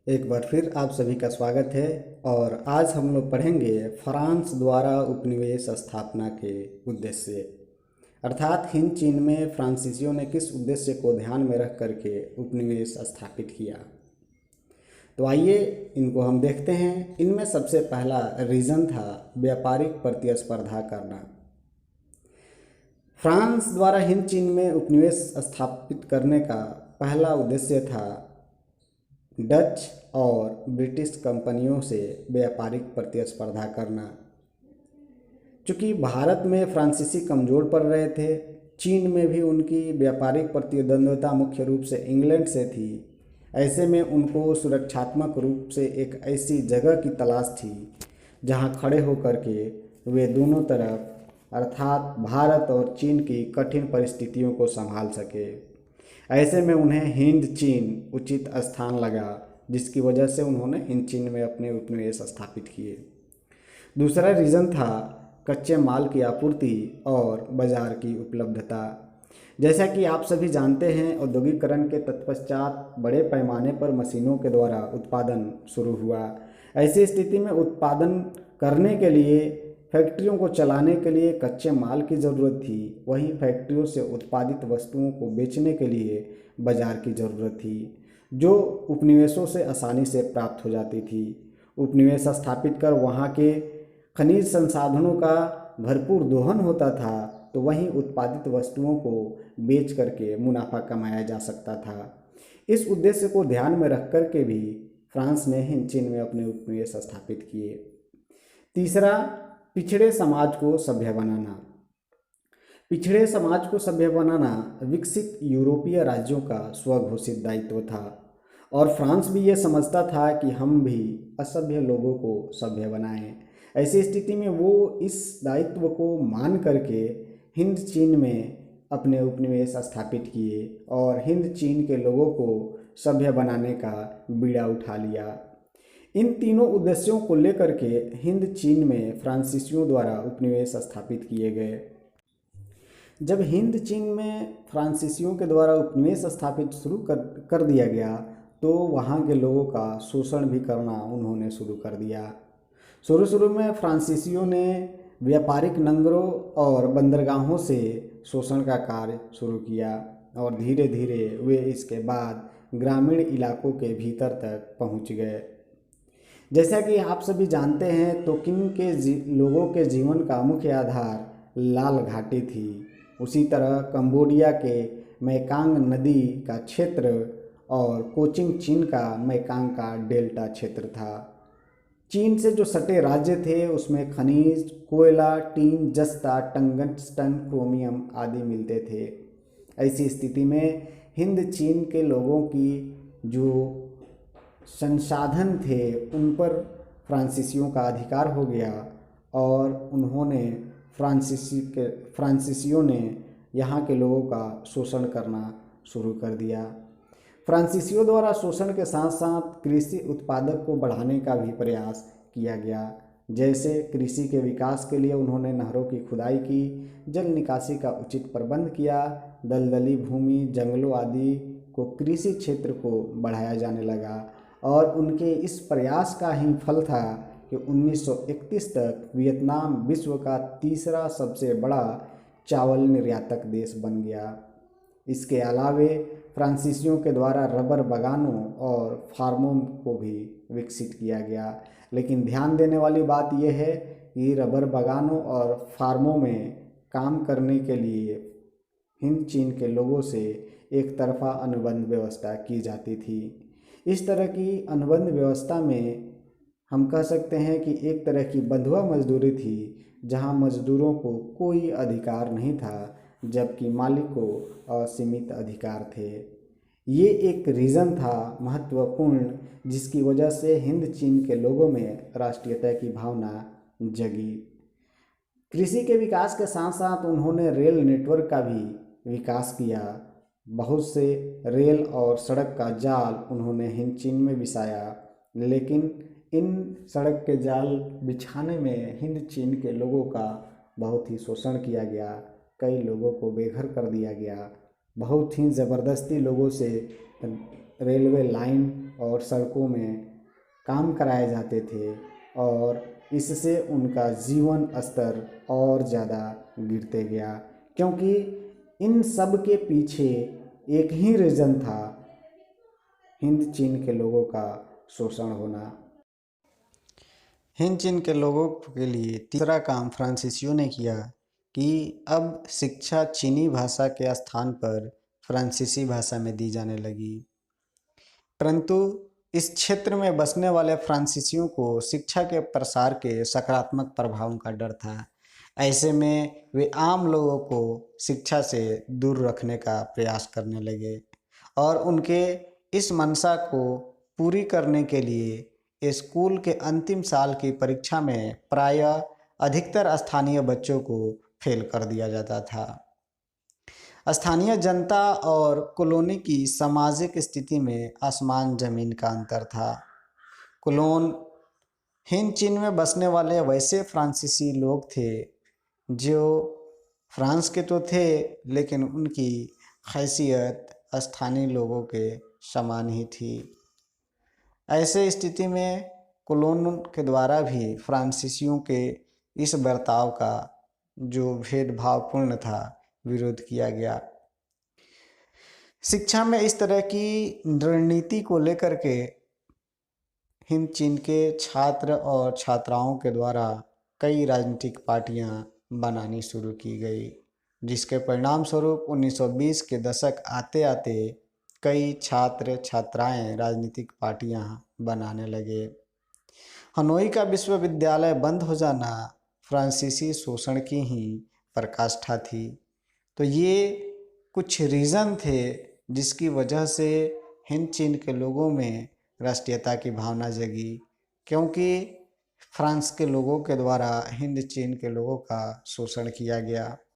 एक बार फिर आप सभी का स्वागत है। और आज हम लोग पढ़ेंगे फ्रांस द्वारा उपनिवेश स्थापना के उद्देश्य, अर्थात हिंद चीन में फ्रांसीसियों ने किस उद्देश्य को ध्यान में रख करके उपनिवेश स्थापित किया। तो आइए इनको हम देखते हैं। इनमें सबसे पहला रीज़न था व्यापारिक प्रतिस्पर्धा करना। फ्रांस द्वारा हिंद चीन में उपनिवेश स्थापित करने का पहला उद्देश्य था डच और ब्रिटिश कंपनियों से व्यापारिक प्रतिस्पर्धा करना। चूँकि भारत में फ्रांसीसी कमज़ोर पड़ रहे थे, चीन में भी उनकी व्यापारिक प्रतिद्वंद्विता मुख्य रूप से इंग्लैंड से थी। ऐसे में उनको सुरक्षात्मक रूप से एक ऐसी जगह की तलाश थी जहां खड़े होकर के वे दोनों तरफ अर्थात भारत और चीन की कठिन परिस्थितियों को संभाल सके। ऐसे में उन्हें हिंद चीन उचित स्थान लगा, जिसकी वजह से उन्होंने हिंद चीन में अपने उपनिवेश स्थापित किए। दूसरा रीज़न था कच्चे माल की आपूर्ति और बाजार की उपलब्धता। जैसा कि आप सभी जानते हैं, औद्योगिकरण के तत्पश्चात बड़े पैमाने पर मशीनों के द्वारा उत्पादन शुरू हुआ। ऐसी स्थिति में उत्पादन करने के लिए फैक्ट्रियों को चलाने के लिए कच्चे माल की ज़रूरत थी। वहीं फैक्ट्रियों से उत्पादित वस्तुओं को बेचने के लिए बाजार की ज़रूरत थी, जो उपनिवेशों से आसानी से प्राप्त हो जाती थी। उपनिवेश स्थापित कर वहाँ के खनिज संसाधनों का भरपूर दोहन होता था, तो वहीं उत्पादित वस्तुओं को बेच करके मुनाफा कमाया जा सकता था। इस उद्देश्य को ध्यान में रख कर के भी फ्रांस ने हिंद चीन में अपने उपनिवेश स्थापित किए। तीसरा, पिछड़े समाज को सभ्य बनाना। पिछड़े समाज को सभ्य बनाना विकसित यूरोपीय राज्यों का स्वघोषित दायित्व था, और फ्रांस भी ये समझता था कि हम भी असभ्य लोगों को सभ्य बनाएं। ऐसी स्थिति में वो इस दायित्व को मान करके हिंद चीन में अपने उपनिवेश स्थापित किए और हिंद चीन के लोगों को सभ्य बनाने का बीड़ा उठा लिया। इन तीनों उद्देश्यों को लेकर के हिंद चीन में फ्रांसीसियों द्वारा उपनिवेश स्थापित किए गए। जब हिंद चीन में फ्रांसीसियों के द्वारा उपनिवेश स्थापित शुरू कर दिया गया, तो वहाँ के लोगों का शोषण भी करना उन्होंने शुरू कर दिया। शुरू में फ्रांसीसियों ने व्यापारिक नंगरों और बंदरगाहों से शोषण का कार्य शुरू किया, और धीरे धीरे वे इसके बाद ग्रामीण इलाकों के भीतर तक पहुंच गए। जैसा कि आप सभी जानते हैं, तो किन के लोगों के जीवन का मुख्य आधार लाल घाटी थी। उसी तरह कंबोडिया के मैकांग नदी का क्षेत्र और कोचिन चीन का मैकांग का डेल्टा क्षेत्र था। चीन से जो सटे राज्य थे उसमें खनिज, कोयला, टीन, जस्ता, टंगस्टन, क्रोमियम आदि मिलते थे। ऐसी स्थिति में हिंद चीन के लोगों की जो संसाधन थे उन पर फ्रांसीसियों का अधिकार हो गया, और उन्होंने फ्रांसीसियों ने यहाँ के लोगों का शोषण करना शुरू कर दिया। फ्रांसीसियों द्वारा शोषण के साथ साथ कृषि उत्पादक को बढ़ाने का भी प्रयास किया गया। जैसे कृषि के विकास के लिए उन्होंने नहरों की खुदाई की, जल निकासी का उचित प्रबंध किया, दलदली भूमि, जंगलों आदि को कृषि क्षेत्र को बढ़ाया जाने लगा। और उनके इस प्रयास का ही फल था कि 1931 तक वियतनाम विश्व का तीसरा सबसे बड़ा चावल निर्यातक देश बन गया। इसके अलावे फ्रांसीसियों के द्वारा रबर बागानों और फार्मों को भी विकसित किया गया। लेकिन ध्यान देने वाली बात यह है कि रबर बागानों और फार्मों में काम करने के लिए हिंद चीन के लोगों से एक तरफा अनुबंध व्यवस्था की जाती थी। इस तरह की अनुबंध व्यवस्था में हम कह सकते हैं कि एक तरह की बंधुआ मजदूरी थी, जहां मजदूरों को कोई अधिकार नहीं था, जबकि मालिक को असीमित अधिकार थे। ये एक रीज़न था महत्वपूर्ण, जिसकी वजह से हिंद चीन के लोगों में राष्ट्रीयता की भावना जगी। कृषि के विकास के साथ साथ उन्होंने रेल नेटवर्क का भी विकास किया। बहुत से रेल और सड़क का जाल उन्होंने हिंद चीन में बिछाया, लेकिन इन सड़क के जाल बिछाने में हिंद चीन के लोगों का बहुत ही शोषण किया गया। कई लोगों को बेघर कर दिया गया। बहुत ही ज़बरदस्ती लोगों से रेलवे लाइन और सड़कों में काम कराए जाते थे और इससे उनका जीवन स्तर और ज़्यादा गिरते गया, क्योंकि इन सब के पीछे एक ही रीज़न था, हिंद चीन के लोगों का शोषण होना। हिंद चीन के लोगों के लिए तीसरा काम फ्रांसीसियों ने किया कि अब शिक्षा चीनी भाषा के स्थान पर फ्रांसीसी भाषा में दी जाने लगी। परंतु इस क्षेत्र में बसने वाले फ्रांसीसियों को शिक्षा के प्रसार के सकारात्मक प्रभावों का डर था। ऐसे में वे आम लोगों को शिक्षा से दूर रखने का प्रयास करने लगे और उनके इस मंशा को पूरी करने के लिए स्कूल के अंतिम साल की परीक्षा में प्रायः अधिकतर स्थानीय बच्चों को फेल कर दिया जाता था। स्थानीय जनता और कॉलोनी की सामाजिक स्थिति में आसमान जमीन का अंतर था। कॉलोन हिंद चीन में बसने वाले वैसे फ्रांसीसी लोग थे जो फ्रांस के तो थे, लेकिन उनकी हैसियत स्थानीय लोगों के समान ही थी। ऐसे स्थिति में कॉलोन के द्वारा भी फ्रांसीसियों के इस बर्ताव का, जो भेदभावपूर्ण था, विरोध किया गया। शिक्षा में इस तरह की रणनीति को लेकर के हिंद चीन के छात्र और छात्राओं के द्वारा कई राजनीतिक पार्टियां बनानी शुरू की गई, जिसके परिणाम स्वरूप 1920 के दशक आते आते कई छात्र छात्राएं राजनीतिक पार्टियां बनाने लगे। हनोई का विश्वविद्यालय बंद हो जाना फ्रांसीसी शोषण की ही पराकाष्ठा थी। तो ये कुछ रीज़न थे जिसकी वजह से हिंद चीन के लोगों में राष्ट्रीयता की भावना जगी, क्योंकि फ्रांस के लोगों के द्वारा हिंद चीन के लोगों का शोषण किया गया।